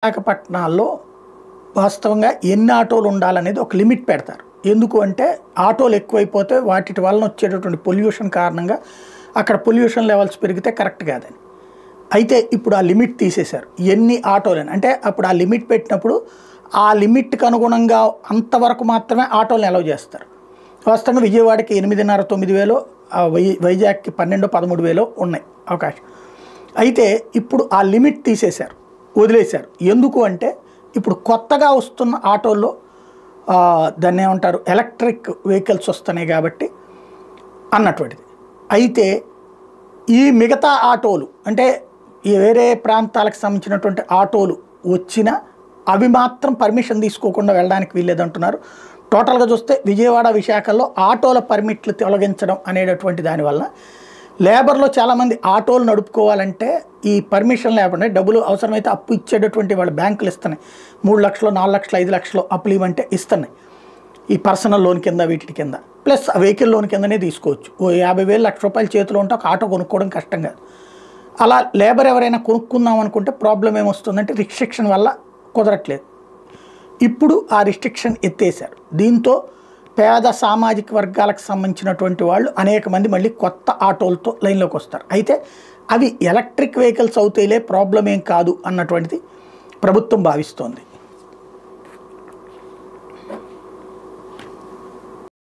విశాఖపట్నాల్లో వాస్తవంగా ఎన్ని ఆటోలు ఉండాలనేది ఒక లిమిట్ పెడతారు. ఎందుకు అంటే ఆటోలు ఎక్కువైపోతే వాటి వలన వచ్చేటటువంటి పొల్యూషన్ కారణంగా అక్కడ పొల్యూషన్ లెవెల్స్ పెరిగితే కరెక్ట్ కాదని. అయితే ఇప్పుడు ఆ లిమిట్ తీసేశారు. ఎన్ని ఆటోలని అంటే అప్పుడు ఆ లిమిట్ పెట్టినప్పుడు ఆ లిమిట్కి అనుగుణంగా అంతవరకు మాత్రమే ఆటోలను అలౌ చేస్తారు. వాస్తవంగా విజయవాడకి 8,500-9,000, వైజాగ్కి 12,000-13,000 ఉన్నాయి అవకాశం. అయితే ఇప్పుడు ఆ లిమిట్ తీసేశారు, వదిలేశారు. ఎందుకు అంటే ఇప్పుడు కొత్తగా వస్తున్న ఆటోల్లో దాన్ని ఏమంటారు, ఎలక్ట్రిక్ వెహికల్స్ వస్తున్నాయి కాబట్టి అన్నటువంటిది. అయితే ఈ మిగతా ఆటోలు అంటే ఈ వేరే ప్రాంతాలకు సంబంధించినటువంటి ఆటోలు వచ్చినా అవి మాత్రం పర్మిషన్ తీసుకోకుండా వెళ్ళడానికి వీల్లేదంటున్నారు. టోటల్గా చూస్తే విజయవాడ విశాఖలో ఆటోల పర్మిట్లు తొలగించడం అనేటటువంటి దానివల్ల లేబర్లో చాలామంది ఆటోలు నడుపుకోవాలంటే ఈ పర్మిషన్ లేకుండా డబ్బులు అవసరమైతే అప్పు ఇచ్చేటటువంటి వాళ్ళు బ్యాంకులు ఇస్తున్నాయి. 3 లక్షలు, 4 లక్షలు, 5 లక్షలు అప్పులు ఇవ్వమంటే ఇస్తున్నాయి. ఈ పర్సనల్ లోన్ కింద వీటి కింద ప్లస్ వెహికల్ లోన్ కిందనే తీసుకోవచ్చు. ఓ 50,000, ₹1,00,000 చేతిలో ఉంటే ఒక ఆటో కొనుక్కోవడం కష్టం కాదు. అలా లేబర్ ఎవరైనా కొనుక్కుందాం అనుకుంటే ప్రాబ్లం ఏమొస్తుందంటే రిస్ట్రిక్షన్ వల్ల కుదరట్లేదు. ఇప్పుడు ఆ రిస్ట్రిక్షన్ ఎత్తేసారు. దీంతో పేద సామాజిక వర్గాలకు సంబంధించినటువంటి వాళ్ళు అనేక మంది మళ్ళీ కొత్త ఆటోలతో లైన్లోకి వస్తారు. అయితే అవి ఎలక్ట్రిక్ వెహికల్స్ అవుతాయిలే, ప్రాబ్లం ఏం కాదు అన్నటువంటిది ప్రభుత్వం భావిస్తోంది.